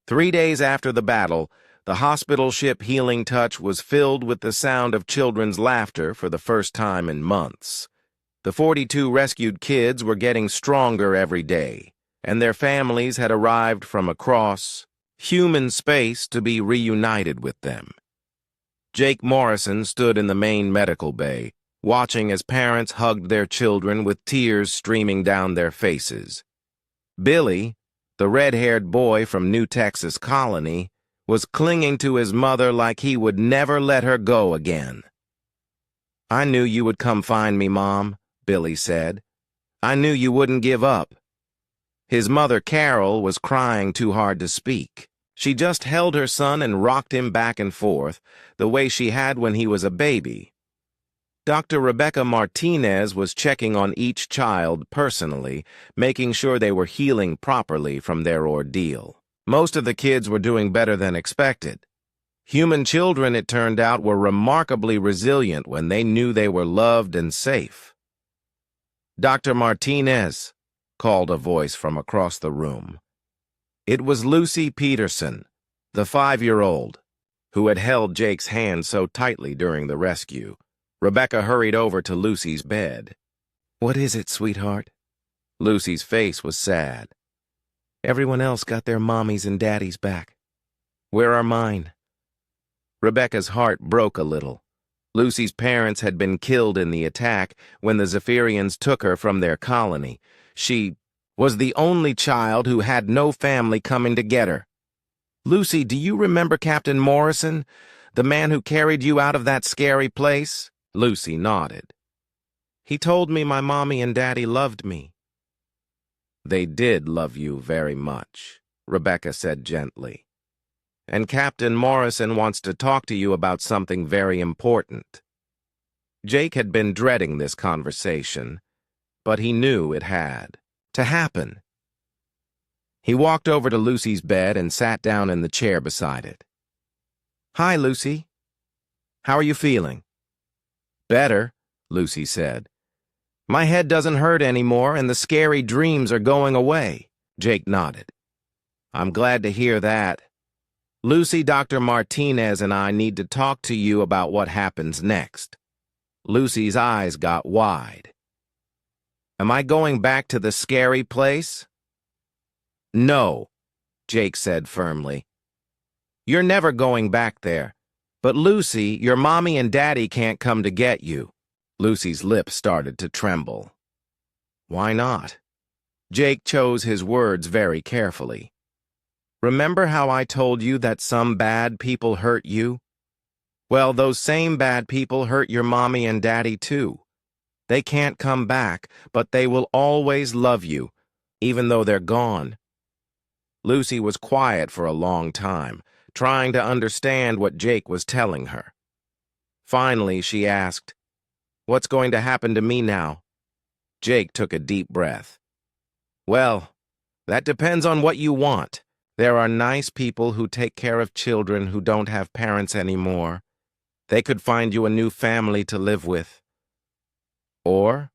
3 days after the battle, the hospital ship Healing Touch was filled with the sound of children's laughter for the first time in months. The 42 rescued kids were getting stronger every day, and their families had arrived from across human space to be reunited with them. Jake Morrison stood in the main medical bay, watching as parents hugged their children with tears streaming down their faces. Billy, the red-haired boy from New Texas Colony, was clinging to his mother like he would never let her go again. "I knew you would come find me, Mom," Billy said. "I knew you wouldn't give up." His mother, Carol, was crying too hard to speak. She just held her son and rocked him back and forth, the way she had when he was a baby. Dr. Rebecca Martinez was checking on each child personally, making sure they were healing properly from their ordeal. Most of the kids were doing better than expected. Human children, it turned out, were remarkably resilient when they knew they were loved and safe. "Dr. Martinez," called a voice from across the room. It was Lucy Peterson, the 5-year-old, who had held Jake's hand so tightly during the rescue. Rebecca hurried over to Lucy's bed. "What is it, sweetheart?" Lucy's face was sad. "Everyone else got their mommies and daddies back. Where are mine?" Rebecca's heart broke a little. Lucy's parents had been killed in the attack when the Zephyrians took her from their colony. She was the only child who had no family coming to get her. "Lucy, do you remember Captain Morrison, the man who carried you out of that scary place?" Lucy nodded. "He told me my mommy and daddy loved me." "They did love you very much," Rebecca said gently. "And Captain Morrison wants to talk to you about something very important." Jake had been dreading this conversation, but he knew it had to happen. He walked over to Lucy's bed and sat down in the chair beside it. "Hi, Lucy. How are you feeling?" "Better," Lucy said. "My head doesn't hurt anymore, and the scary dreams are going away." Jake nodded. "I'm glad to hear that. Lucy, Dr. Martinez and I need to talk to you about what happens next." Lucy's eyes got wide. "Am I going back to the scary place?" "No," Jake said firmly. "You're never going back there. But Lucy, your mommy and daddy can't come to get you." Lucy's lips started to tremble. "Why not?" Jake chose his words very carefully. "Remember how I told you that some bad people hurt you? Well, those same bad people hurt your mommy and daddy too. They can't come back, but they will always love you, even though they're gone." Lucy was quiet for a long time, trying to understand what Jake was telling her. Finally, she asked, "What's going to happen to me now?" Jake took a deep breath. "Well, that depends on what you want. There are nice people who take care of children who don't have parents anymore. They could find you a new family to live with." "Or?"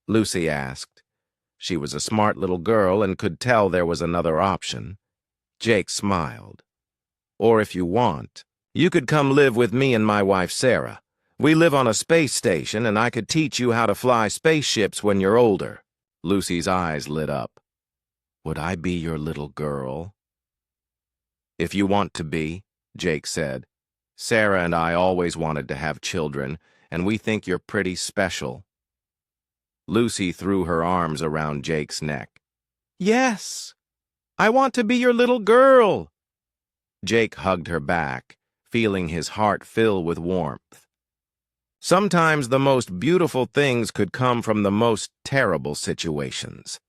Lucy asked. She was a smart little girl and could tell there was another option. Jake smiled. "Or if you want, you could come live with me and my wife Sarah. We live on a space station, and I could teach you how to fly spaceships when you're older." Lucy's eyes lit up. "Would I be your little girl?" "If you want to be," Jake said. "Sarah and I always wanted to have children, and we think you're pretty special." Lucy threw her arms around Jake's neck. "Yes, I want to be your little girl." Jake hugged her back, feeling his heart fill with warmth. Sometimes the most beautiful things could come from the most terrible situations.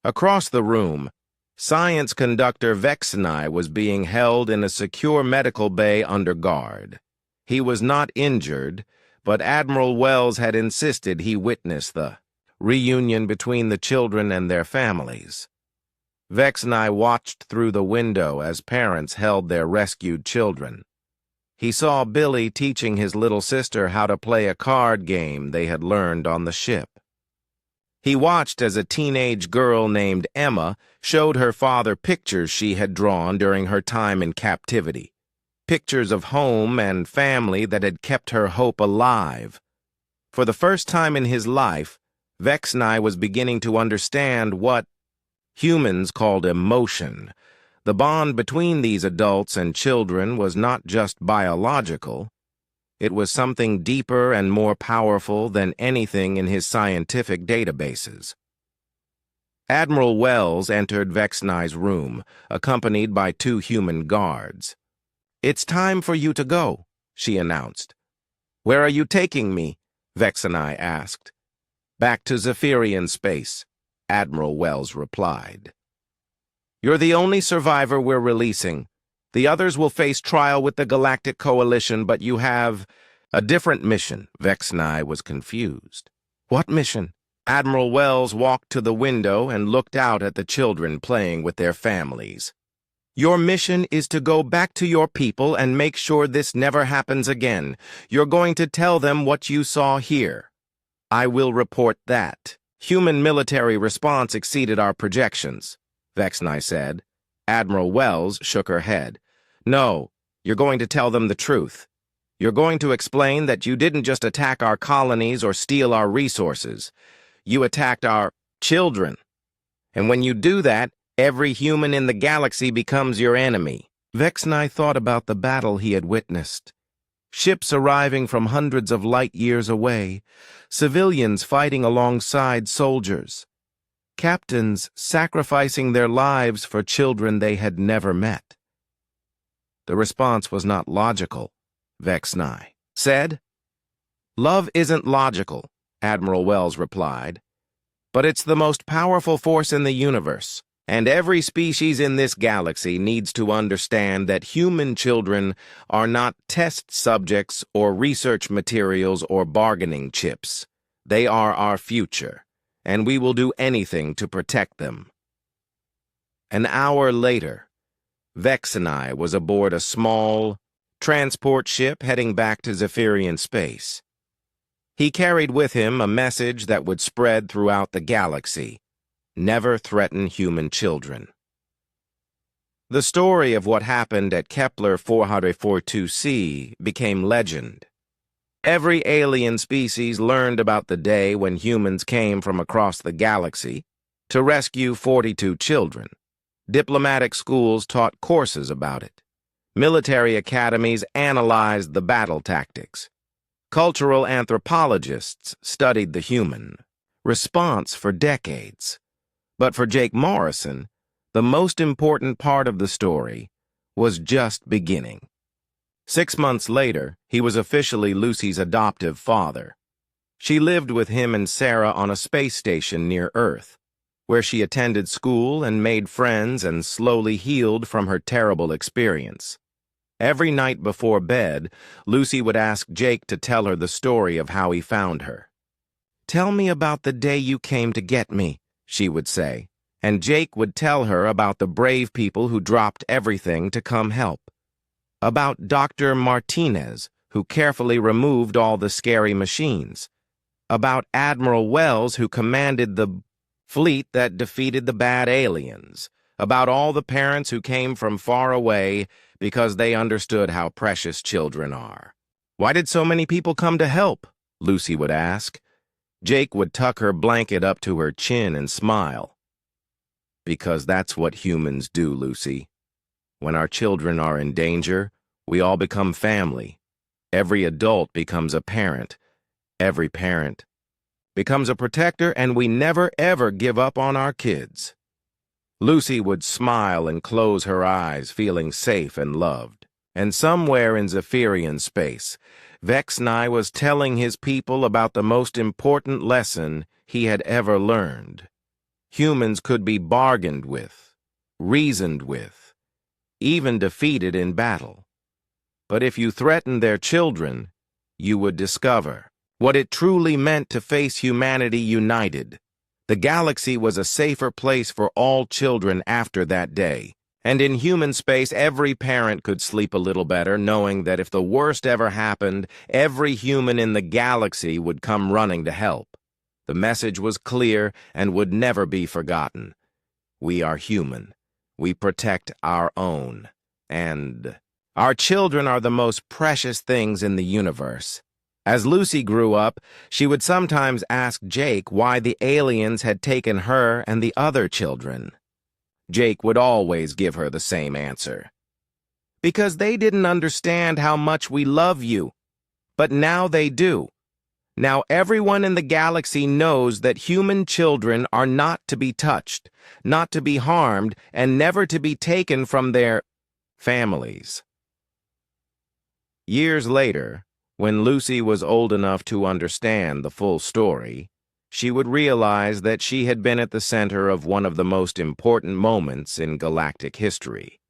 Across the room, science conductor Vexenai was being held in a secure medical bay under guard. He was not injured, but Admiral Wells had insisted he witness the reunion between the children and their families. Vexenai watched through the window as parents held their rescued children. He saw Billy teaching his little sister how to play a card game they had learned on the ship. He watched as a teenage girl named Emma showed her father pictures she had drawn during her time in captivity. Pictures of home and family that had kept her hope alive. For the first time in his life, Vexnai was beginning to understand what humans called emotion. The bond between these adults and children was not just biological. It was something deeper and more powerful than anything in his scientific databases. Admiral Wells entered Vexnai's room, accompanied by 2 human guards. "It's time for you to go," she announced. "Where are you taking me?" Vexnai asked. "Back to Zephyrian space," Admiral Wells replied. "You're the only survivor we're releasing. The others will face trial with the Galactic Coalition, but you have a different mission." Vexnai was confused. "What mission?" Admiral Wells walked to the window and looked out at the children playing with their families. "Your mission is to go back to your people and make sure this never happens again. You're going to tell them what you saw here. I will report that. Human military response exceeded our projections," Vexnai said. Admiral Wells shook her head. "No, you're going to tell them the truth. You're going to explain that you didn't just attack our colonies or steal our resources. You attacked our children. And when you do that, every human in the galaxy becomes your enemy." Vexnai thought about the battle he had witnessed. Ships arriving from hundreds of light years away, civilians fighting alongside soldiers, captains sacrificing their lives for children they had never met. The response was not logical, Vexnai said. "Love isn't logical," Admiral Wells replied, "but it's the most powerful force in the universe. And every species in this galaxy needs to understand that human children are not test subjects or research materials or bargaining chips. They are our future, and we will do anything to protect them." An hour later, Vexnai was aboard a small transport ship heading back to Zephyrian space. He carried with him a message that would spread throughout the galaxy. Never threaten human children. The story of what happened at Kepler 442c became legend. Every alien species learned about the day when humans came from across the galaxy to rescue 42 children. Diplomatic schools taught courses about it. Military academies analyzed the battle tactics. Cultural anthropologists studied the human response for decades. But for Jake Morrison, the most important part of the story was just beginning. 6 months later, he was officially Lucy's adoptive father. She lived with him and Sarah on a space station near Earth, where she attended school and made friends and slowly healed from her terrible experience. Every night before bed, Lucy would ask Jake to tell her the story of how he found her. "Tell me about the day you came to get me," she would say, and Jake would tell her about the brave people who dropped everything to come help. About Dr. Martinez, who carefully removed all the scary machines. About Admiral Wells, who commanded the fleet that defeated the bad aliens. About all the parents who came from far away because they understood how precious children are. "Why did so many people come to help?" Lucy would ask. Jake would tuck her blanket up to her chin and smile. "Because that's what humans do, Lucy. When our children are in danger, we all become family. Every adult becomes a parent. Every parent becomes a protector, and we never ever give up on our kids." Lucy would smile and close her eyes, feeling safe and loved. And somewhere in Zephyrian space, Vexnai was telling his people about the most important lesson he had ever learned. Humans could be bargained with, reasoned with, even defeated in battle. But if you threatened their children, you would discover what it truly meant to face humanity united. The galaxy was a safer place for all children after that day. And in human space, every parent could sleep a little better, knowing that if the worst ever happened, every human in the galaxy would come running to help. The message was clear and would never be forgotten. We are human. We protect our own. And our children are the most precious things in the universe. As Lucy grew up, she would sometimes ask Jake why the aliens had taken her and the other children. Jake would always give her the same answer. Because they didn't understand how much we love you. But now they do. Now everyone in the galaxy knows that human children are not to be touched, not to be harmed, and never to be taken from their families. Years later, when Lucy was old enough to understand the full story, she would realize that she had been at the center of one of the most important moments in galactic history.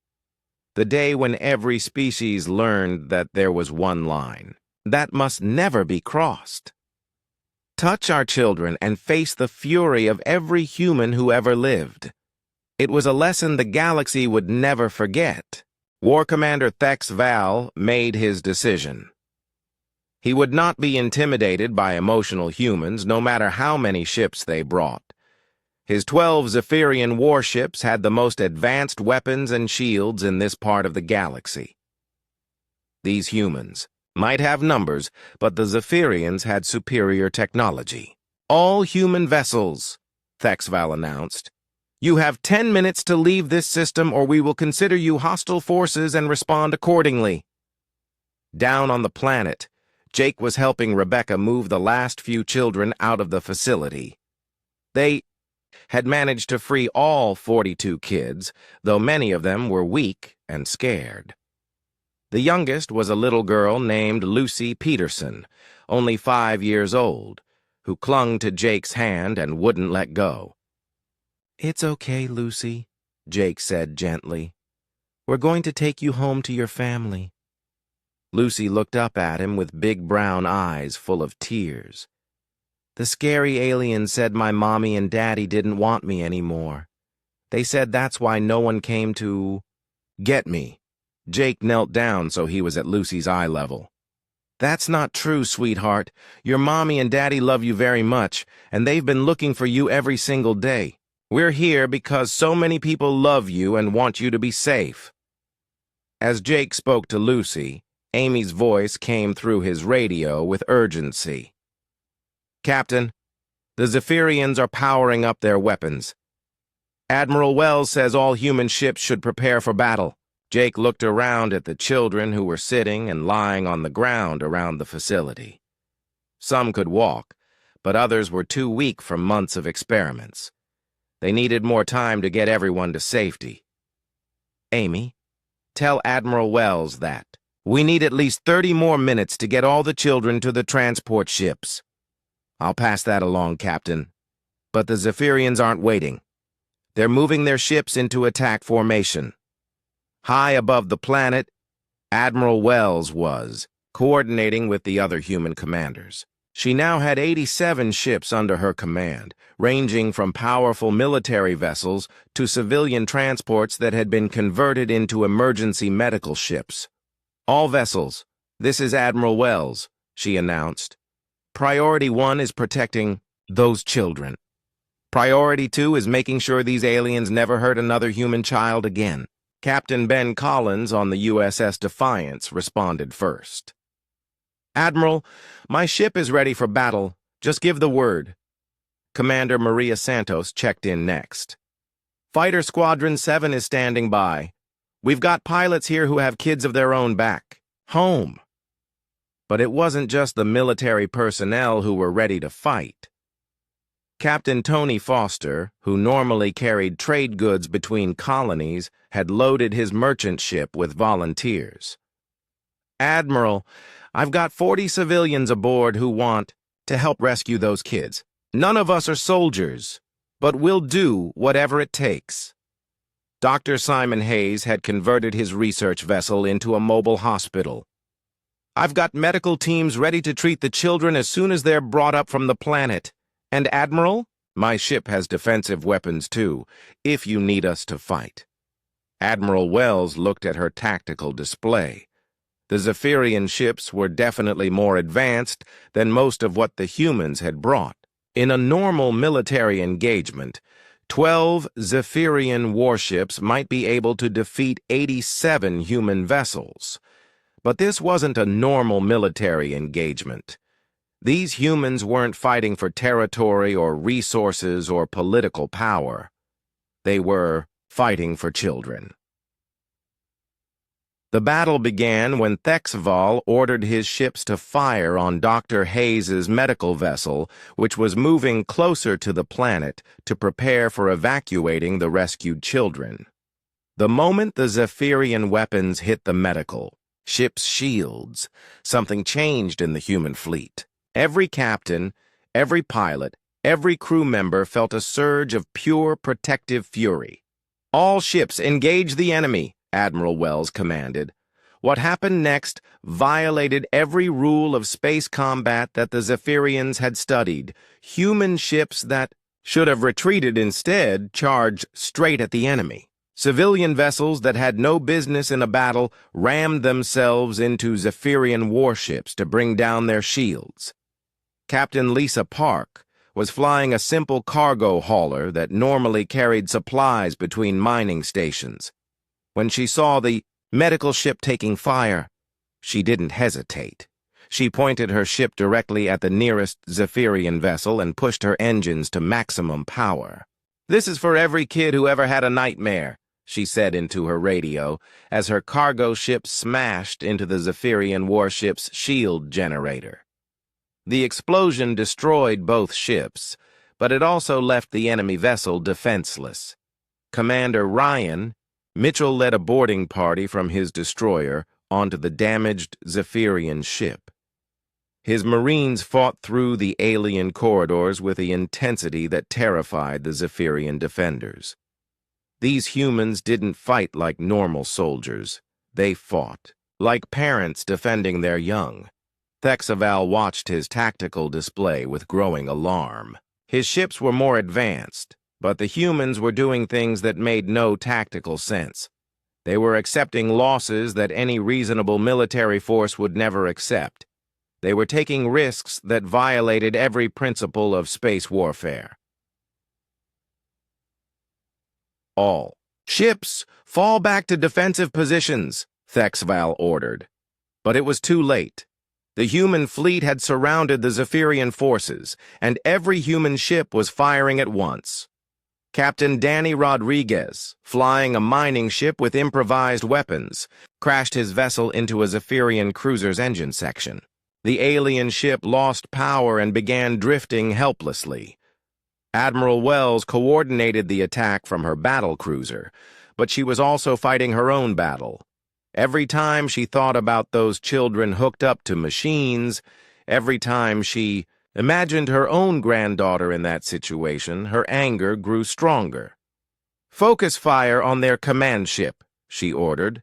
The day when every species learned that there was one line that must never be crossed. Touch our children and face the fury of every human who ever lived. It was a lesson the galaxy would never forget. War Commander Thex Val made his decision. He would not be intimidated by emotional humans, no matter how many ships they brought. His 12 Zephyrian warships had the most advanced weapons and shields in this part of the galaxy. These humans might have numbers, but the Zephyrians had superior technology. All human vessels, Thex Val announced. You have 10 minutes to leave this system or we will consider you hostile forces and respond accordingly. Down on the planet, Jake was helping Rebecca move the last few children out of the facility. They had managed to free all 42 kids, though many of them were weak and scared. The youngest was a little girl named Lucy Peterson, only 5 years old, who clung to Jake's hand and wouldn't let go. "It's okay, Lucy," Jake said gently. "We're going to take you home to your family." Lucy looked up at him with big brown eyes full of tears. "The scary alien said my mommy and daddy didn't want me anymore. They said that's why no one came to get me." Jake knelt down so he was at Lucy's eye level. "That's not true, sweetheart. Your mommy and daddy love you very much, and they've been looking for you every single day. We're here because so many people love you and want you to be safe." As Jake spoke to Lucy, Amy's voice came through his radio with urgency. "Captain, the Zephyrians are powering up their weapons. Admiral Wells says all human ships should prepare for battle." Jake looked around at the children who were sitting and lying on the ground around the facility. Some could walk, but others were too weak from months of experiments. They needed more time to get everyone to safety. "Amy, tell Admiral Wells that. We need at least 30 more minutes to get all the children to the transport ships." "I'll pass that along, Captain. But the Zephyrians aren't waiting. They're moving their ships into attack formation." High above the planet, Admiral Wells was coordinating with the other human commanders. She now had 87 ships under her command, ranging from powerful military vessels to civilian transports that had been converted into emergency medical ships. "All vessels, this is Admiral Wells," she announced. "Priority 1 is protecting those children. Priority 2 is making sure these aliens never hurt another human child again." Captain Ben Collins on the USS Defiance responded first. "Admiral, my ship is ready for battle. Just give the word." Commander Maria Santos checked in next. "Fighter Squadron 7 is standing by. We've got pilots here who have kids of their own back home." But it wasn't just the military personnel who were ready to fight. Captain Tony Foster, who normally carried trade goods between colonies, had loaded his merchant ship with volunteers. "Admiral, I've got 40 civilians aboard who want to help rescue those kids. None of us are soldiers, but we'll do whatever it takes." Dr. Simon Hayes had converted his research vessel into a mobile hospital. "I've got medical teams ready to treat the children as soon as they're brought up from the planet. And Admiral, my ship has defensive weapons too, if you need us to fight." Admiral Wells looked at her tactical display. The Zephyrian ships were definitely more advanced than most of what the humans had brought. In a normal military engagement, 12 Zephyrian warships might be able to defeat 87 human vessels. But this wasn't a normal military engagement. These humans weren't fighting for territory or resources or political power. They were fighting for children. The battle began when Thexval ordered his ships to fire on Dr. Hayes's medical vessel, which was moving closer to the planet to prepare for evacuating the rescued children. The moment the Zephyrian weapons hit the medical ship's shields, something changed in the human fleet. Every captain, every pilot, every crew member felt a surge of pure protective fury. "All ships engage the enemy," Admiral Wells commanded. What happened next violated every rule of space combat that the Zephyrians had studied. Human ships that should have retreated instead charged straight at the enemy. Civilian vessels that had no business in a battle rammed themselves into Zephyrian warships to bring down their shields. Captain Lisa Park was flying a simple cargo hauler that normally carried supplies between mining stations. When she saw the medical ship taking fire, she didn't hesitate. She pointed her ship directly at the nearest Zephyrian vessel and pushed her engines to maximum power. "This is for every kid who ever had a nightmare," she said into her radio as her cargo ship smashed into the Zephyrian warship's shield generator. The explosion destroyed both ships, but it also left the enemy vessel defenseless. Commander Ryan Mitchell led a boarding party from his destroyer onto the damaged Zephyrian ship. His Marines fought through the alien corridors with the intensity that terrified the Zephyrian defenders. These humans didn't fight like normal soldiers. They fought like parents defending their young. Thexval watched his tactical display with growing alarm. His ships were more advanced, but the humans were doing things that made no tactical sense. They were accepting losses that any reasonable military force would never accept. They were taking risks that violated every principle of space warfare. "All ships, fall back to defensive positions," Thexval ordered. But it was too late. The human fleet had surrounded the Zephyrian forces, and every human ship was firing at once. Captain Danny Rodriguez, flying a mining ship with improvised weapons, crashed his vessel into a Zephyrian cruiser's engine section. The alien ship lost power and began drifting helplessly. Admiral Wells coordinated the attack from her battle cruiser, but she was also fighting her own battle. Every time she thought about those children hooked up to machines, every time she imagined her own granddaughter in that situation, her anger grew stronger. "Focus fire on their command ship," she ordered.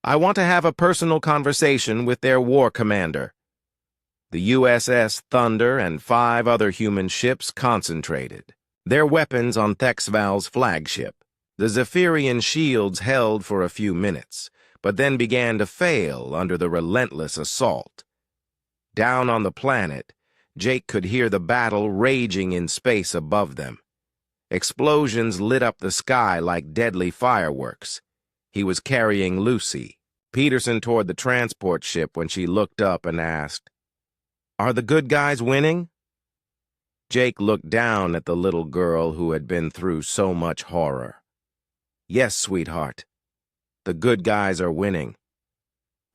"I want to have a personal conversation with their war commander." The USS Thunder and 5 other human ships concentrated, their weapons on Thexval's flagship. The Zephyrian shields held for a few minutes, but then began to fail under the relentless assault. Down on the planet, Jake could hear the battle raging in space above them. Explosions lit up the sky like deadly fireworks. He was carrying Lucy, Peterson, toward the transport ship when she looked up and asked, "Are the good guys winning?" Jake looked down at the little girl who had been through so much horror. "Yes, sweetheart. The good guys are winning."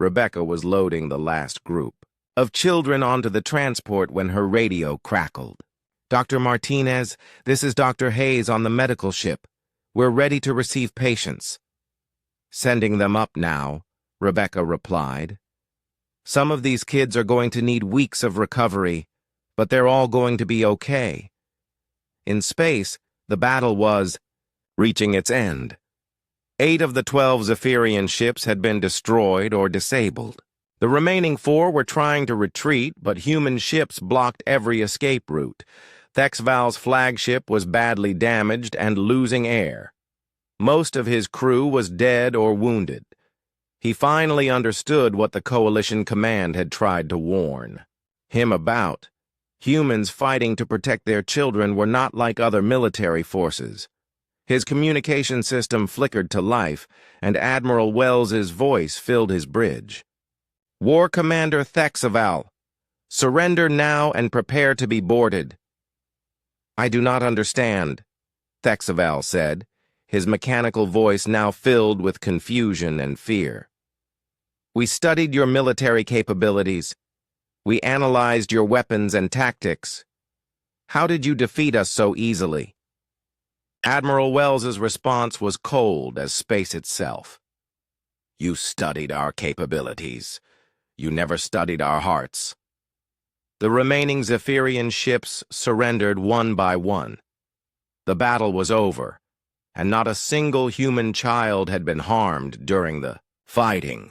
Rebecca was loading the last group of children onto the transport when her radio crackled. "Dr. Martinez, this is Dr. Hayes on the medical ship. We're ready to receive patients." "Sending them up now," Rebecca replied. "Some of these kids are going to need weeks of recovery, but they're all going to be okay." In space, the battle was reaching its end. 8 of the 12 Zephyrian ships had been destroyed or disabled. The remaining 4 were trying to retreat, but human ships blocked every escape route. Thexval's flagship was badly damaged and losing air. Most of his crew was dead or wounded. He finally understood what the Coalition command had tried to warn him about. Humans fighting to protect their children were not like other military forces. His communication system flickered to life, and Admiral Wells's voice filled his bridge. War Commander Thexaval, surrender now and prepare to be boarded. I do not understand, Thexaval said, his mechanical voice now filled with confusion and fear. We studied your military capabilities. We analyzed your weapons and tactics. How did you defeat us so easily? Admiral Wells's response was cold as space itself. You studied our capabilities. You never studied our hearts. The remaining Zephyrian ships surrendered one by one. The battle was over, and not a single human child had been harmed during the fighting.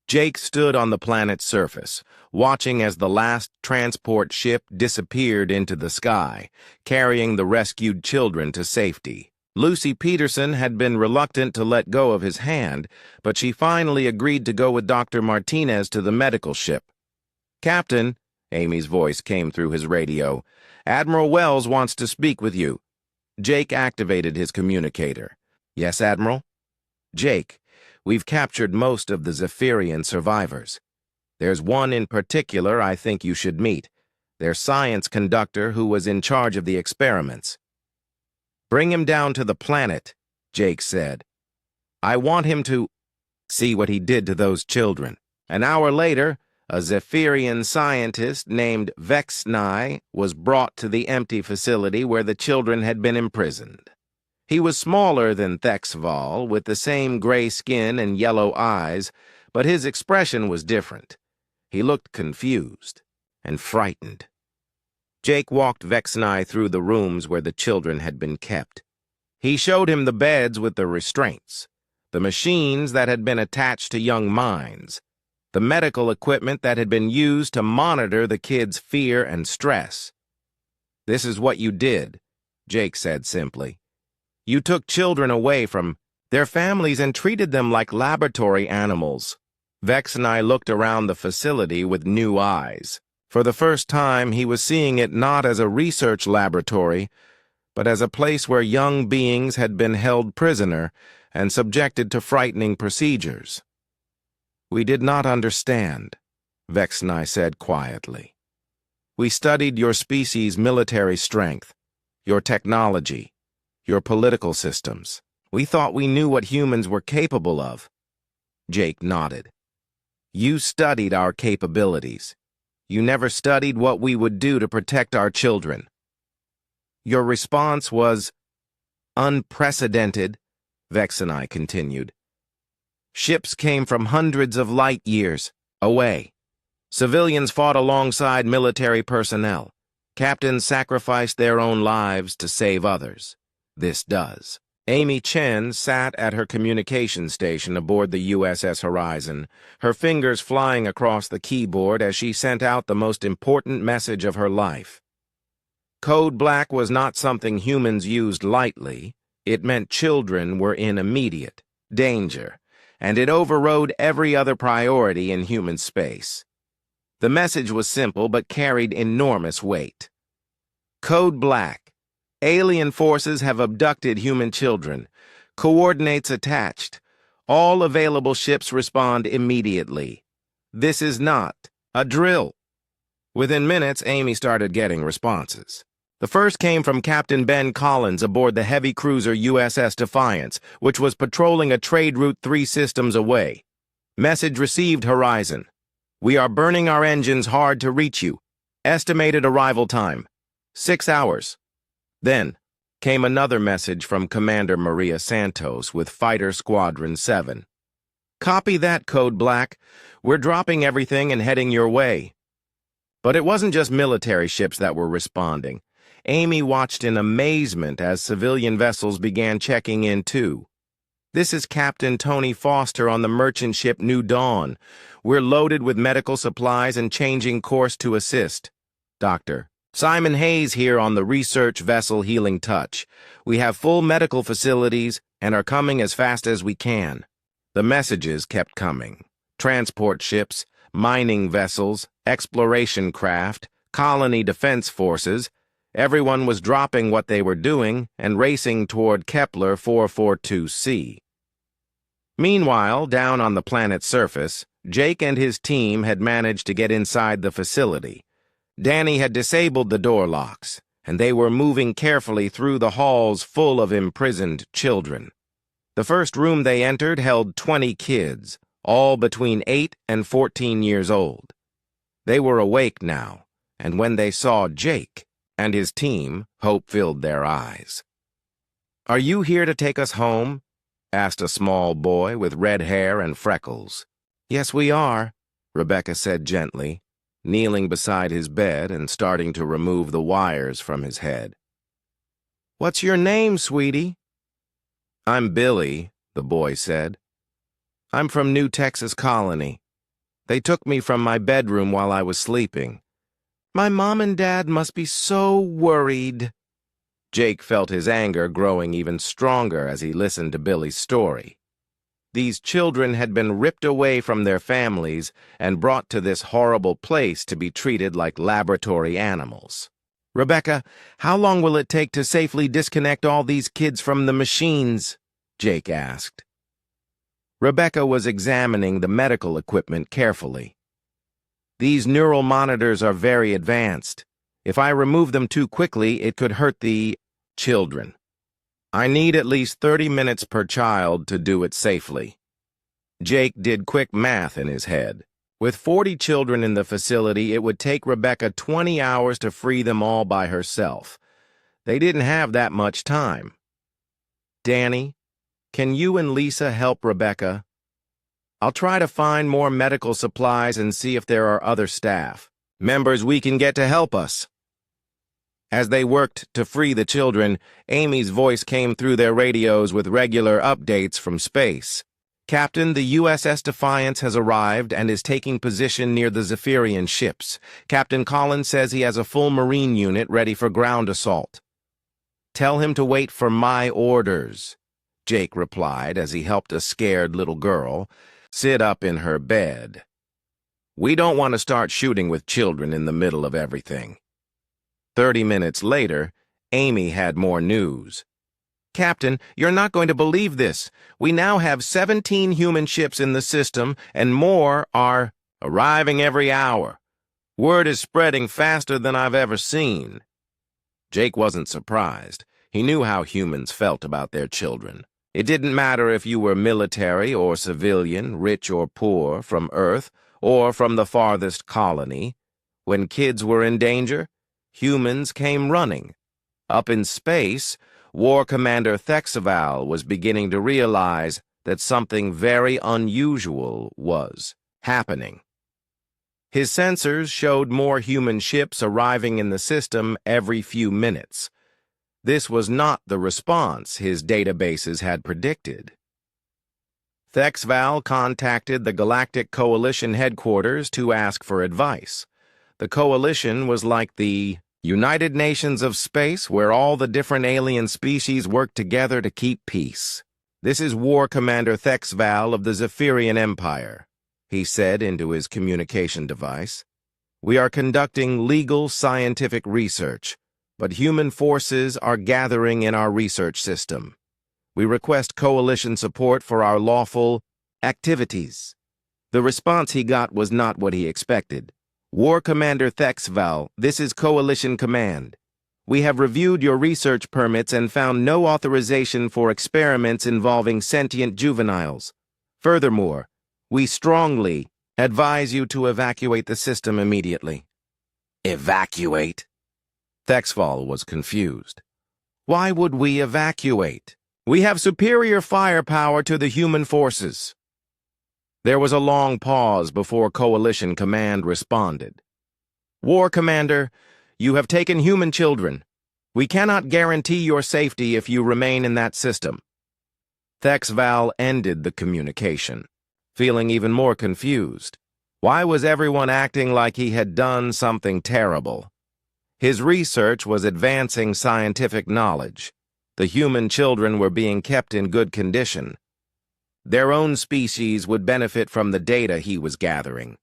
Jake stood on the planet's surface, watching as the last transport ship disappeared into the sky, carrying the rescued children to safety. Lucy Peterson had been reluctant to let go of his hand, but she finally agreed to go with Dr. Martinez to the medical ship. Captain, Amy's voice came through his radio, Admiral Wells wants to speak with you. Jake activated his communicator. Yes, Admiral? Jake, we've captured most of the Zephyrian survivors. There's one in particular I think you should meet, their science conductor who was in charge of the experiments. Bring him down to the planet, Jake said. I want him to see what he did to those children. An hour later, a Zephyrian scientist named Vexnai was brought to the empty facility where the children had been imprisoned. He was smaller than Thexval, with the same gray skin and yellow eyes, but his expression was different. He looked confused and frightened. Jake walked Vexnai through the rooms where the children had been kept. He showed him the beds with the restraints, the machines that had been attached to young minds, the medical equipment that had been used to monitor the kids' fear and stress. This is what you did, Jake said simply. You took children away from their families and treated them like laboratory animals. Vexnai looked around the facility with new eyes. For the first time, he was seeing it not as a research laboratory, but as a place where young beings had been held prisoner and subjected to frightening procedures. We did not understand, Vexnai said quietly. We studied your species' military strength, your technology, your political systems. We thought we knew what humans were capable of. Jake nodded. You studied our capabilities. You never studied what we would do to protect our children. Your response was unprecedented, Vexnai continued. Ships came from hundreds of light years away. Civilians fought alongside military personnel. Captains sacrificed their own lives to save others. This does. Amy Chen sat at her communication station aboard the USS Horizon, her fingers flying across the keyboard as she sent out the most important message of her life. Code Black was not something humans used lightly. It meant children were in immediate danger, and it overrode every other priority in human space. The message was simple but carried enormous weight. Code Black. Alien forces have abducted human children. Coordinates attached. All available ships respond immediately. This is not a drill. Within minutes, Amy started getting responses. The first came from Captain Ben Collins aboard the heavy cruiser USS Defiance, which was patrolling a trade route 3 systems away. Message received, Horizon. We are burning our engines hard to reach you. Estimated arrival time, 6 hours. Then came another message from Commander Maria Santos with Fighter Squadron 7. Copy that, Code Black. We're dropping everything and heading your way. But it wasn't just military ships that were responding. Amy watched in amazement as civilian vessels began checking in too. This is Captain Tony Foster on the merchant ship New Dawn. We're loaded with medical supplies and changing course to assist. Doctor. Simon Hayes here on the research vessel Healing Touch. We have full medical facilities and are coming as fast as we can. The messages kept coming. Transport ships, mining vessels, exploration craft, colony defense forces, everyone was dropping what they were doing and racing toward Kepler 442c. Meanwhile, down on the planet's surface, Jake and his team had managed to get inside the facility. Danny had disabled the door locks, and they were moving carefully through the halls full of imprisoned children. The first room they entered held 20 kids, all between 8 and 14 years old. They were awake now, and when they saw Jake and his team, hope filled their eyes. "Are you here to take us home?" asked a small boy with red hair and freckles. "Yes, we are," Rebecca said gently, kneeling beside his bed and starting to remove the wires from his head. "What's your name, sweetie?" "I'm Billy," the boy said. "I'm from New Texas Colony. They took me from my bedroom while I was sleeping. My mom and dad must be so worried." Jake felt his anger growing even stronger as he listened to Billy's story. These children had been ripped away from their families and brought to this horrible place to be treated like laboratory animals. "Rebecca, how long will it take to safely disconnect all these kids from the machines?" Jake asked. Rebecca was examining the medical equipment carefully. "These neural monitors are very advanced. If I remove them too quickly, it could hurt the children. I need at least 30 minutes per child to do it safely." Jake did quick math in his head. With 40 children in the facility, it would take Rebecca 20 hours to free them all by herself. They didn't have that much time. "Danny, can you and Lisa help Rebecca? I'll try to find more medical supplies and see if there are other staff members we can get to help us." As they worked to free the children, Amy's voice came through their radios with regular updates from space. "Captain, the USS Defiance has arrived and is taking position near the Zephyrian ships. Captain Collins says he has a full Marine unit ready for ground assault." "Tell him to wait for my orders," Jake replied as he helped a scared little girl sit up in her bed. "We don't want to start shooting with children in the middle of everything." 30 minutes later, Amy had more news. "Captain, you're not going to believe this. We now have 17 human ships in the system, and more are arriving every hour. Word is spreading faster than I've ever seen." Jake wasn't surprised. He knew how humans felt about their children. It didn't matter if you were military or civilian, rich or poor, from Earth or from the farthest colony. When kids were in danger, humans came running. Up in space, War Commander Thexaval was beginning to realize that something very unusual was happening. His sensors showed more human ships arriving in the system every few minutes. This was not the response his databases had predicted. Thexaval contacted the Galactic Coalition headquarters to ask for advice. The Coalition was like the United Nations of space, where all the different alien species work together to keep peace. "This is War Commander Thexaval of the Zephyrian Empire," he said into his communication device. "We are conducting legal scientific research, but human forces are gathering in our research system. We request Coalition support for our lawful activities." The response he got was not what he expected. "War Commander Thexaval, this is Coalition Command. We have reviewed your research permits and found no authorization for experiments involving sentient juveniles. Furthermore, we strongly advise you to evacuate the system immediately." "Evacuate?" Thexaval was confused. "Why would we evacuate? We have superior firepower to the human forces." There was a long pause before Coalition Command responded. "War Commander, you have taken human children. We cannot guarantee your safety if you remain in that system." Thexaval ended the communication, feeling even more confused. Why was everyone acting like he had done something terrible? His research was advancing scientific knowledge. The human children were being kept in good condition. Their own species would benefit from the data he was gathering.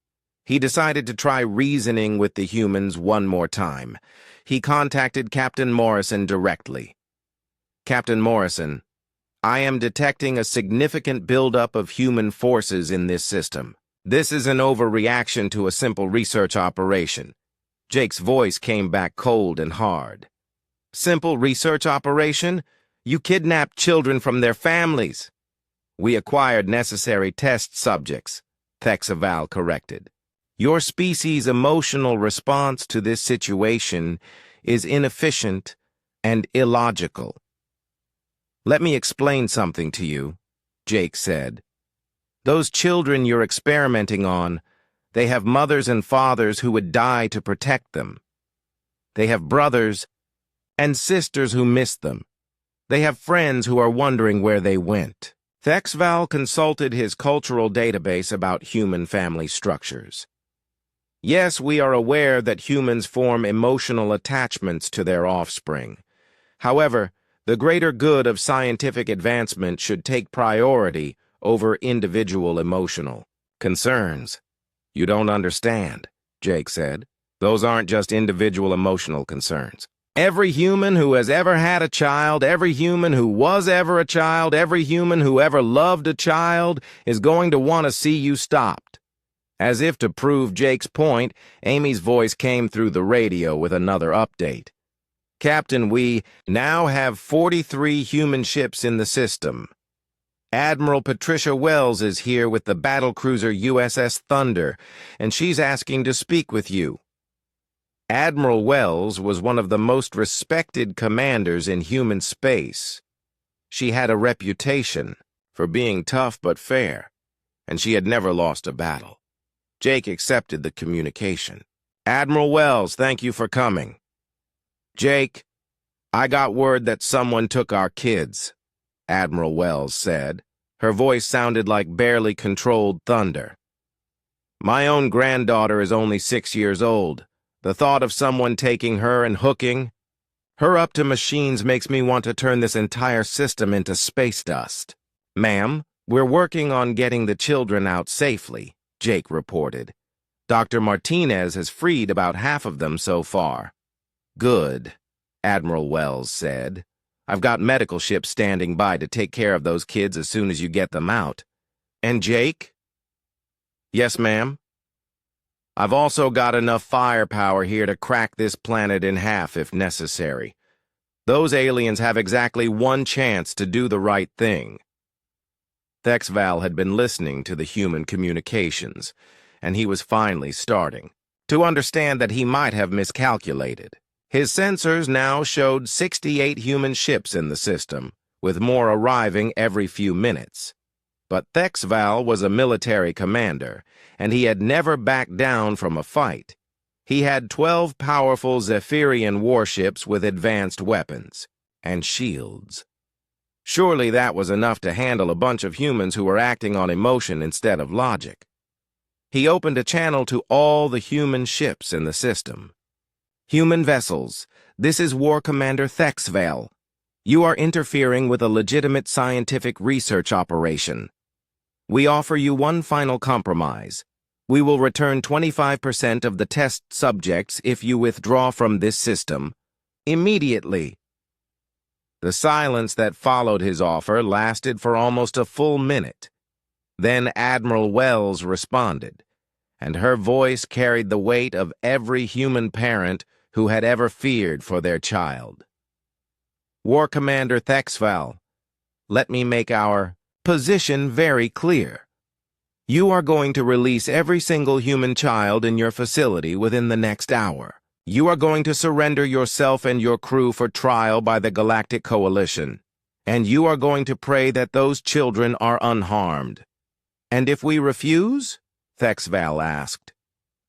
He decided to try reasoning with the humans one more time. He contacted Captain Morrison directly. Captain Morrison, I am detecting a significant buildup of human forces in this system. This is an overreaction to a simple research operation. Jake's voice came back cold and hard. Simple research operation? You kidnapped children from their families. We acquired necessary test subjects, HFY corrected. Your species' emotional response to this situation is inefficient and illogical. Let me explain something to you, Jake said. Those children you're experimenting on, they have mothers and fathers who would die to protect them. They have brothers and sisters who miss them. They have friends who are wondering where they went. HFY consulted his cultural database about human family structures. Yes, we are aware that humans form emotional attachments to their offspring. However, the greater good of scientific advancement should take priority over individual emotional concerns. You don't understand, Jake said. Those aren't just individual emotional concerns. Every human who has ever had a child, every human who was ever a child, every human who ever loved a child is going to want to see you stopped. As if to prove Jake's point, Amy's voice came through the radio with another update. Captain, we now have 43 human ships in the system. Admiral Patricia Wells is here with the battlecruiser USS Thunder, and she's asking to speak with you. Admiral Wells was one of the most respected commanders in human space. She had a reputation for being tough but fair, and she had never lost a battle. Jake accepted the communication. Admiral Wells, thank you for coming. Jake, I got word that someone took our kids, Admiral Wells said. Her voice sounded like barely controlled thunder. My own granddaughter is only 6 years old. The thought of someone taking her and hooking her up to machines makes me want to turn this entire system into space dust. Ma'am, we're working on getting the children out safely, Jake reported. Dr. Martinez has freed about half of them so far. Good, Admiral Wells said. I've got medical ships standing by to take care of those kids as soon as you get them out. And Jake? Yes, ma'am. I've also got enough firepower here to crack this planet in half if necessary. Those aliens have exactly one chance to do the right thing. HFY had been listening to the human communications, and he was finally starting to understand that he might have miscalculated. His sensors now showed 68 human ships in the system, with more arriving every few minutes. But HFY was a military commander, and he had never backed down from a fight. He had 12 powerful Zephyrian warships with advanced weapons and shields. Surely that was enough to handle a bunch of humans who were acting on emotion instead of logic. He opened a channel to all the human ships in the system. Human vessels, this is War Commander HFY. You are interfering with a legitimate scientific research operation. We offer you one final compromise. We will return 25% of the test subjects if you withdraw from this system immediately. The silence that followed his offer lasted for almost a full minute. Then Admiral Wells responded, and her voice carried the weight of every human parent who had ever feared for their child. War Commander HFY, let me make our position very clear. You are going to release every single human child in your facility within the next hour. You are going to surrender yourself and your crew for trial by the Galactic Coalition. And you are going to pray that those children are unharmed. And if we refuse? HFY asked.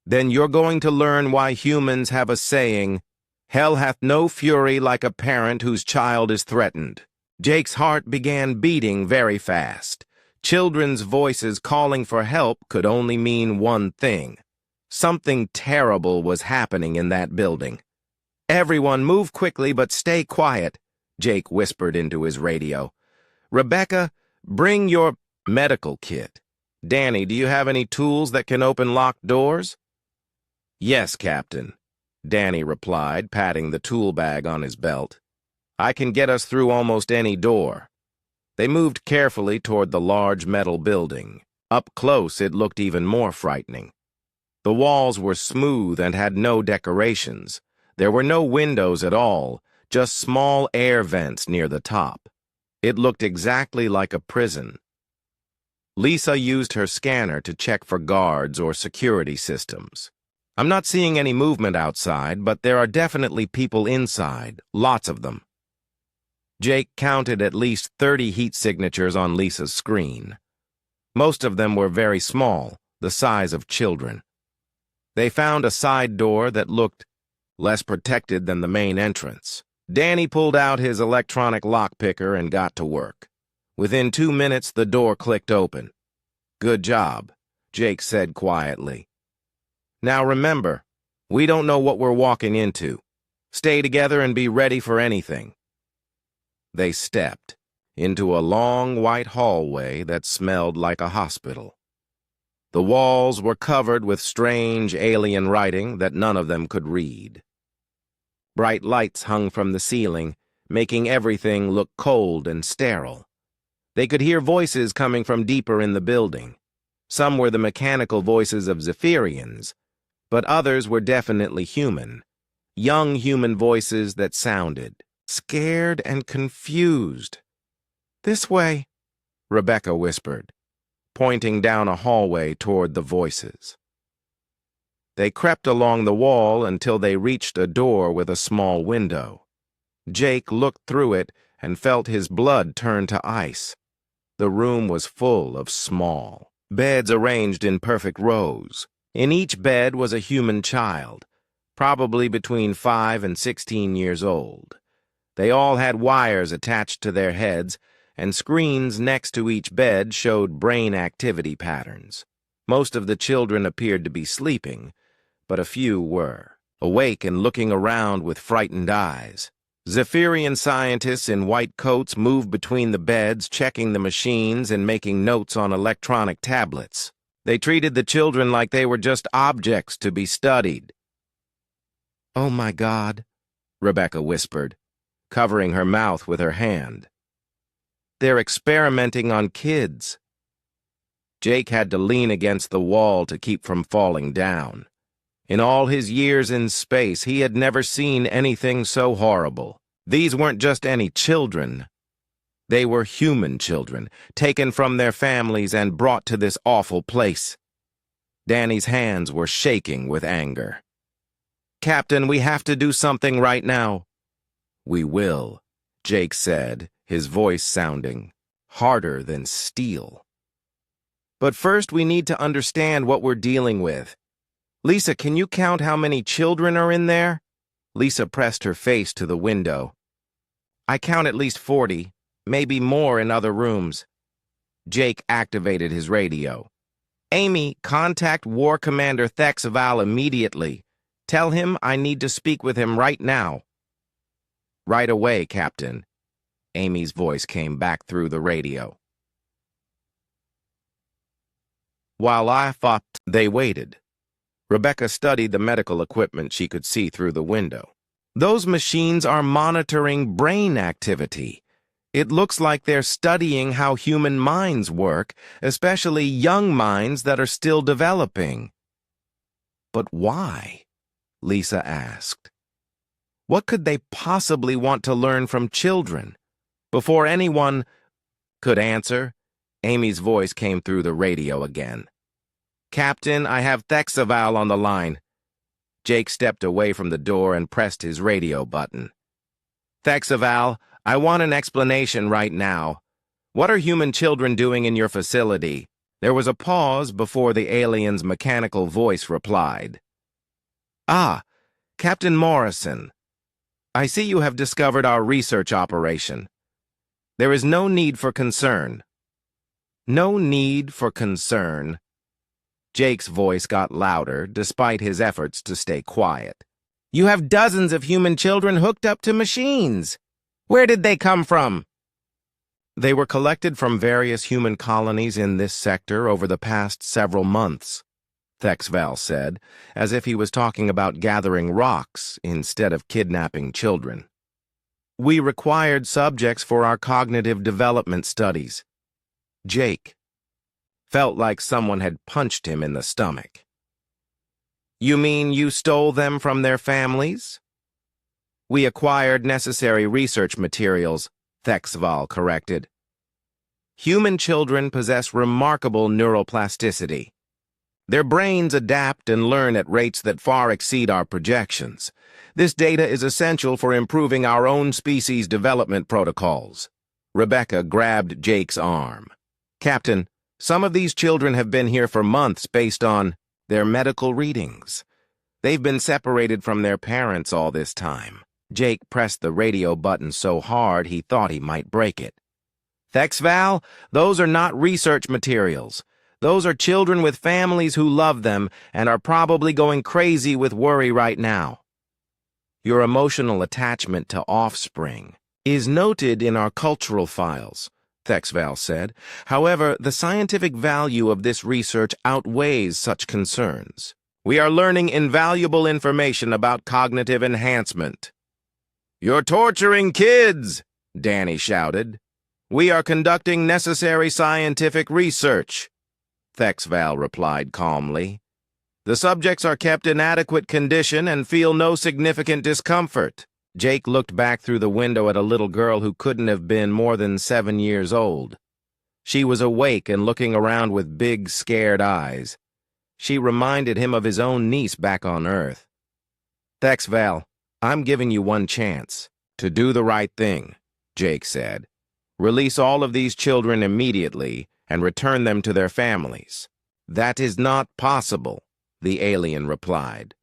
Then you're going to learn why humans have a saying, hell hath no fury like a parent whose child is threatened. Jake's heart began beating very fast. Children's voices calling for help could only mean one thing. Something terrible was happening in that building. Everyone move quickly but stay quiet, Jake whispered into his radio. Rebecca, bring your medical kit. Danny, do you have any tools that can open locked doors? Yes, Captain, Danny replied, patting the tool bag on his belt. I can get us through almost any door. They moved carefully toward the large metal building. Up close, it looked even more frightening. The walls were smooth and had no decorations. There were no windows at all, just small air vents near the top. It looked exactly like a prison. Lisa used her scanner to check for guards or security systems. I'm not seeing any movement outside, but there are definitely people inside, lots of them. Jake counted at least 30 heat signatures on Lisa's screen. Most of them were very small, the size of children. They found a side door that looked less protected than the main entrance. Danny pulled out his electronic lockpicker and got to work. Within 2 minutes, the door clicked open. Good job, Jake said quietly. Now remember, we don't know what we're walking into. Stay together and be ready for anything. They stepped into a long white hallway that smelled like a hospital. The walls were covered with strange alien writing that none of them could read. Bright lights hung from the ceiling, making everything look cold and sterile. They could hear voices coming from deeper in the building. Some were the mechanical voices of Zephyrians, but others were definitely human. Young human voices that sounded scared and confused. This way, Rebecca whispered, pointing down a hallway toward the voices. They crept along the wall until they reached a door with a small window. Jake looked through it and felt his blood turn to ice. The room was full of small beds arranged in perfect rows. In each bed was a human child, probably between 5 and 16 years old. They all had wires attached to their heads, and screens next to each bed showed brain activity patterns. Most of the children appeared to be sleeping, but a few were, awake and looking around with frightened eyes. Zephyrian scientists in white coats moved between the beds, checking the machines and making notes on electronic tablets. They treated the children like they were just objects to be studied. "Oh my God," Rebecca whispered, covering her mouth with her hand. "They're experimenting on kids." Jake had to lean against the wall to keep from falling down. In all his years in space, he had never seen anything so horrible. These weren't just any children. They were human children, taken from their families and brought to this awful place. Danny's hands were shaking with anger. "Captain, we have to do something right now." "We will," Jake said, his voice sounding harder than steel. "But first we need to understand what we're dealing with. Lisa, can you count how many children are in there?" Lisa pressed her face to the window. "I count at least 40, maybe more in other rooms." Jake activated his radio. "Amy, contact War Commander Thexval immediately. Tell him I need to speak with him right now." "Right away, Captain." Amy's voice came back through the radio. While I thought they waited, Rebecca studied the medical equipment she could see through the window. "Those machines are monitoring brain activity. It looks like they're studying how human minds work, especially young minds that are still developing." "But why?" Lisa asked. "What could they possibly want to learn from children?" Before anyone could answer, Amy's voice came through the radio again. "Captain, I have Thexval on the line." Jake stepped away from the door and pressed his radio button. "Thexval, I want an explanation right now. What are human children doing in your facility?" There was a pause before the alien's mechanical voice replied. "Ah, Captain Morrison. I see you have discovered our research operation. There is no need for concern." "No need for concern." Jake's voice got louder, despite his efforts to stay quiet. "You have dozens of human children hooked up to machines. Where did they come from?" They were collected from various human colonies in this sector over the past several months, Thexval said, as if he was talking about gathering rocks instead of kidnapping children. We required subjects for our cognitive development studies. Jake felt like someone had punched him in the stomach. You mean you stole them from their families? We acquired necessary research materials, Thexval corrected. Human children possess remarkable neuroplasticity. Their brains adapt and learn at rates that far exceed our projections. This data is essential for improving our own species' development protocols. Rebecca grabbed Jake's arm. Captain, some of these children have been here for months based on their medical readings. They've been separated from their parents all this time. Jake pressed the radio button so hard he thought he might break it. Thexval, those are not research materials. Those are children with families who love them and are probably going crazy with worry right now. Your emotional attachment to offspring is noted in our cultural files, Thexval said. However, the scientific value of this research outweighs such concerns. We are learning invaluable information about cognitive enhancement. You're torturing kids, Danny shouted. We are conducting necessary scientific research, Thexval replied calmly. The subjects are kept in adequate condition and feel no significant discomfort. Jake looked back through the window at a little girl who couldn't have been more than 7 years old. She was awake and looking around with big, scared eyes. She reminded him of his own niece back on Earth. Thexval, I'm giving you one chance to do the right thing, Jake said. Release all of these children immediately and return them to their families. That is not possible, the alien replied.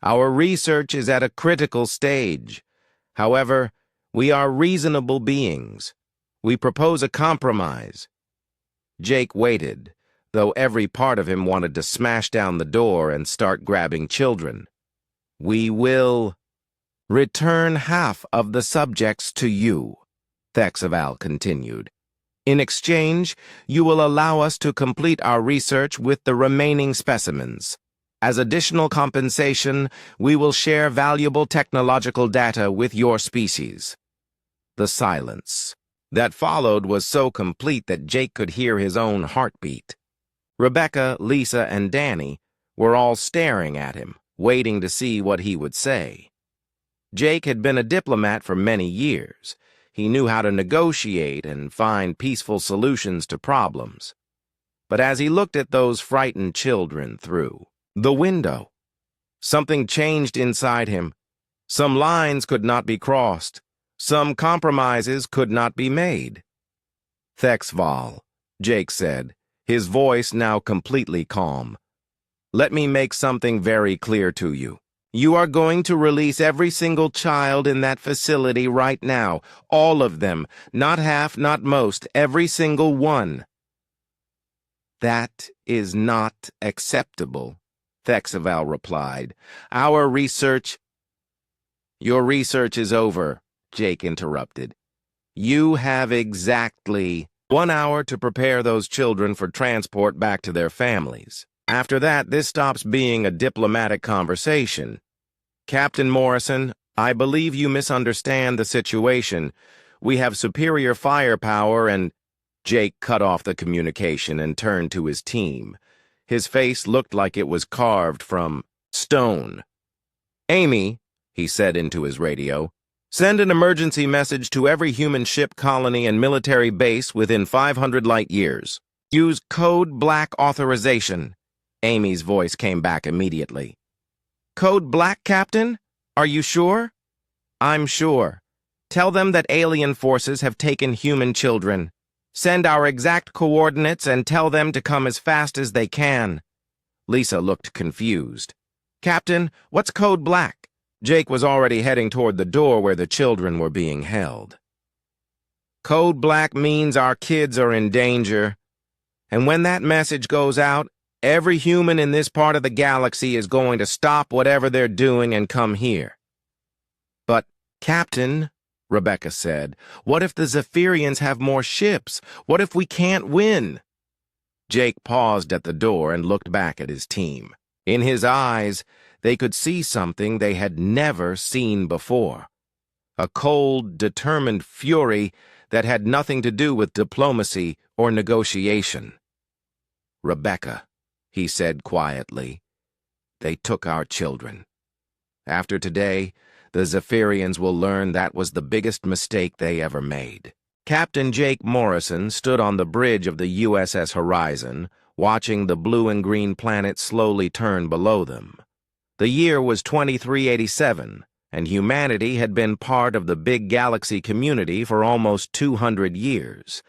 Our research is at a critical stage. However, we are reasonable beings. We propose a compromise. Jake waited, though every part of him wanted to smash down the door and start grabbing children. We will return half of the subjects to you, Thexval continued. In exchange, you will allow us to complete our research with the remaining specimens. As additional compensation, we will share valuable technological data with your species. The silence that followed was so complete that Jake could hear his own heartbeat. Rebecca, Lisa, and Danny were all staring at him, waiting to see what he would say. Jake had been a diplomat for many years. He knew how to negotiate and find peaceful solutions to problems. But as he looked at those frightened children through the window, something changed inside him. Some lines could not be crossed. Some compromises could not be made. Thexval, Jake said, his voice now completely calm. Let me make something very clear to you. You are going to release every single child in that facility right now. All of them. Not half, not most. Every single one. That is not acceptable, Thexval replied. Our research... Your research is over, Jake interrupted. You have exactly 1 hour to prepare those children for transport back to their families. After that, this stops being a diplomatic conversation. Captain Morrison, I believe you misunderstand the situation. We have superior firepower and... Jake cut off the communication and turned to his team. His face looked like it was carved from stone. Amy, he said into his radio, send an emergency message to every human ship, colony, and military base within 500 light years. Use code Black authorization. Amy's voice came back immediately. Code Black, Captain? Are you sure? I'm sure. Tell them that alien forces have taken human children. Send our exact coordinates and tell them to come as fast as they can. Lisa looked confused. Captain, what's Code Black? Jake was already heading toward the door where the children were being held. Code Black means our kids are in danger. And when that message goes out, every human in this part of the galaxy is going to stop whatever they're doing and come here. But, Captain, Rebecca said. "What if the Zephyrians have more ships? What if we can't win?" Jake paused at the door and looked back at his team. In his eyes, they could see something they had never seen before. A cold, determined fury that had nothing to do with diplomacy or negotiation. "Rebecca," he said quietly, "they took our children. After today, the Zephyrians will learn that was the biggest mistake they ever made." Captain Jake Morrison stood on the bridge of the USS Horizon, watching the blue and green planet slowly turn below them. The year was 2387, and humanity had been part of the big galaxy community for almost 200 years.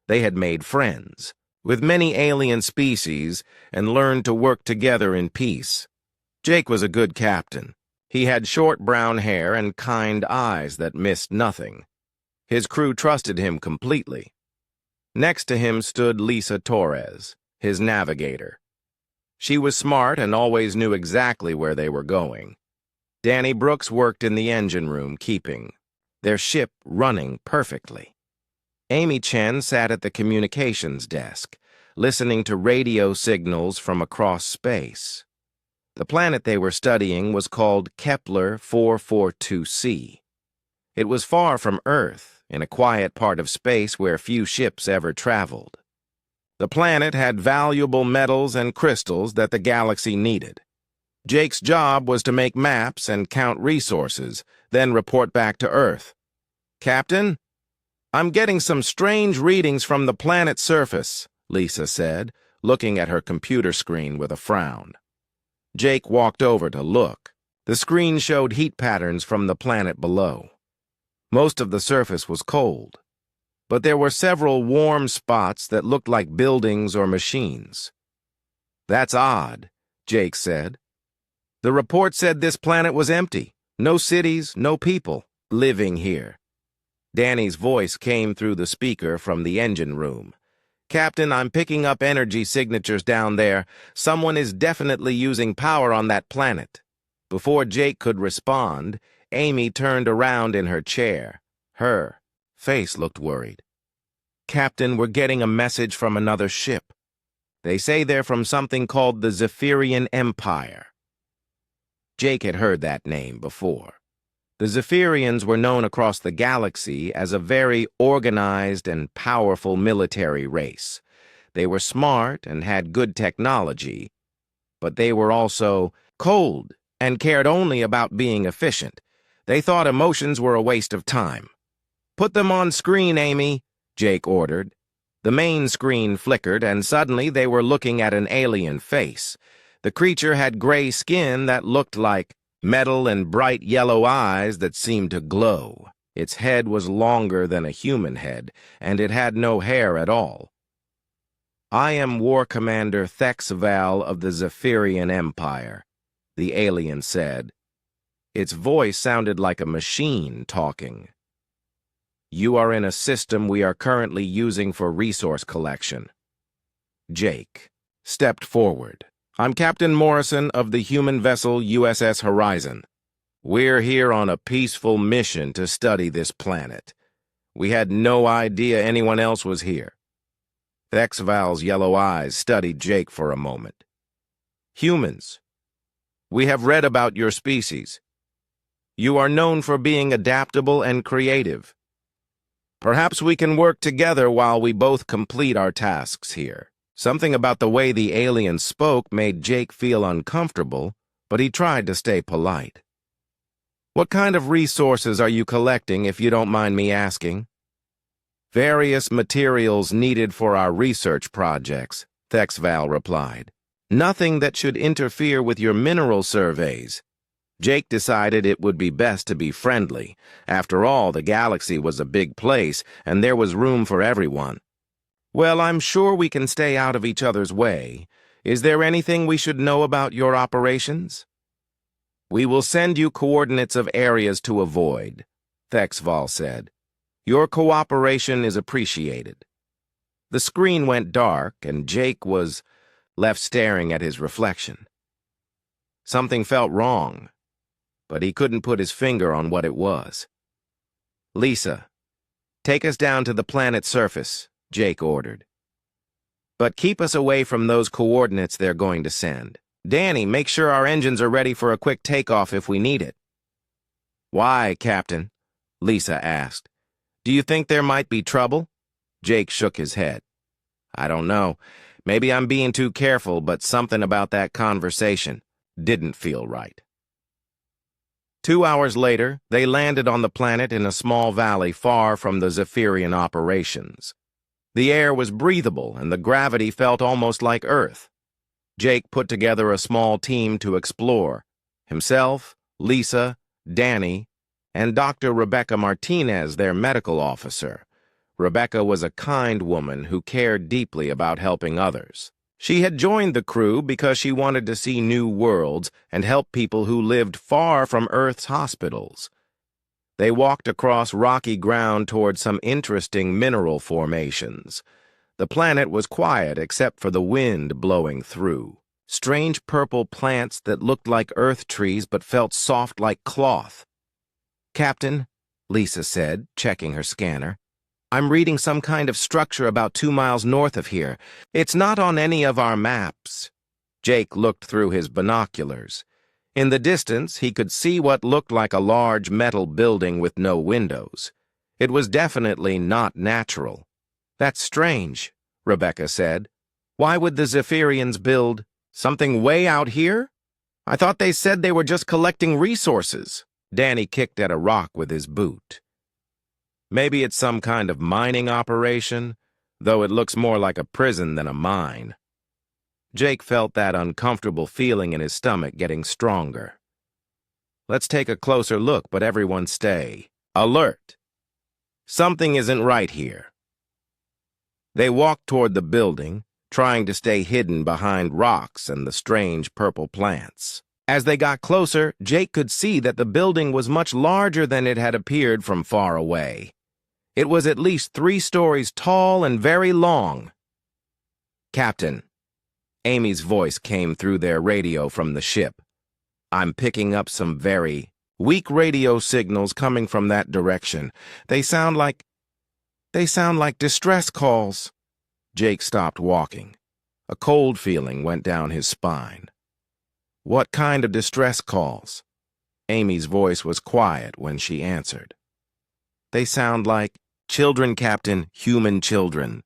They had made friends with many alien species and learned to work together in peace. Jake was a good captain. He had short brown hair and kind eyes that missed nothing. His crew trusted him completely. Next to him stood Lisa Torres, his navigator. She was smart and always knew exactly where they were going. Danny Brooks worked in the engine room, keeping their ship running perfectly. Amy Chen sat at the communications desk, listening to radio signals from across space. The planet they were studying was called Kepler 442c. It was far from Earth, in a quiet part of space where few ships ever traveled. The planet had valuable metals and crystals that the galaxy needed. Jake's job was to make maps and count resources, then report back to Earth. "Captain, I'm getting some strange readings from the planet's surface," Lisa said, looking at her computer screen with a frown. Jake walked over to look. The screen showed heat patterns from the planet below. Most of the surface was cold, but there were several warm spots that looked like buildings or machines. "That's odd," Jake said. "The report said this planet was empty. No cities, no people living here." Danny's voice came through the speaker from the engine room. "Captain, I'm picking up energy signatures down there. Someone is definitely using power on that planet." Before Jake could respond, Amy turned around in her chair. Her face looked worried. "Captain, we're getting a message from another ship. They say they're from something called the Zephyrian Empire." Jake had heard that name before. The Zephyrians were known across the galaxy as a very organized and powerful military race. They were smart and had good technology, but they were also cold and cared only about being efficient. They thought emotions were a waste of time. "Put them on screen, Amy," Jake ordered. The main screen flickered, and suddenly they were looking at an alien face. The creature had gray skin that looked like metal and bright yellow eyes that seemed to glow. Its head was longer than a human head, and it had no hair at all. "I am War Commander Thexval of the Zephyrian Empire," the alien said. Its voice sounded like a machine talking. "You are in a system we are currently using for resource collection." Jake stepped forward. "I'm Captain Morrison of the human vessel USS Horizon. We're here on a peaceful mission to study this planet. We had no idea anyone else was here." Thexval's yellow eyes studied Jake for a moment. "Humans, we have read about your species. You are known for being adaptable and creative. Perhaps we can work together while we both complete our tasks here." Something about the way the alien spoke made Jake feel uncomfortable, but he tried to stay polite. "What kind of resources are you collecting, if you don't mind me asking?" "Various materials needed for our research projects," Thexval replied. "Nothing that should interfere with your mineral surveys." Jake decided it would be best to be friendly. After all, the galaxy was a big place, and there was room for everyone. "Well, I'm sure we can stay out of each other's way. Is there anything we should know about your operations?" "We will send you coordinates of areas to avoid," Thexval said. "Your cooperation is appreciated." The screen went dark, and Jake was left staring at his reflection. Something felt wrong, but he couldn't put his finger on what it was. Lisa, take us down to the planet's surface, Jake ordered. But keep us away from those coordinates they're going to send. Danny, make sure our engines are ready for a quick takeoff if we need it. Why, Captain? Lisa asked. Do you think there might be trouble? Jake shook his head. I don't know. Maybe I'm being too careful, but something about that conversation didn't feel right. 2 hours later, they landed on the planet in a small valley far from the Zephyrian operations. The air was breathable and the gravity felt almost like Earth. Jake put together a small team to explore. Himself, Lisa, Danny, and Dr. Rebecca Martinez, their medical officer. Rebecca was a kind woman who cared deeply about helping others. She had joined the crew because she wanted to see new worlds and help people who lived far from Earth's hospitals. They walked across rocky ground toward some interesting mineral formations. The planet was quiet except for the wind blowing through. Strange purple plants that looked like earth trees but felt soft like cloth. Captain, Lisa said, checking her scanner, I'm reading some kind of structure about 2 miles north of here. It's not on any of our maps. Jake looked through his binoculars. In the distance, he could see what looked like a large metal building with no windows. It was definitely not natural. That's strange, Rebecca said. Why would the Zephyrians build something way out here? I thought they said they were just collecting resources. Danny kicked at a rock with his boot. Maybe it's some kind of mining operation, though it looks more like a prison than a mine. Jake felt that uncomfortable feeling in his stomach getting stronger. Let's take a closer look, but everyone stay alert. Something isn't right here. They walked toward the building, trying to stay hidden behind rocks and the strange purple plants. As they got closer, Jake could see that the building was much larger than it had appeared from far away. It was at least 3 stories tall and very long. Captain, Amy's voice came through their radio from the ship. I'm picking up some very weak radio signals coming from that direction. They sound like distress calls. Jake stopped walking. A cold feeling went down his spine. What kind of distress calls? Amy's voice was quiet when she answered. They sound like children, Captain, human children.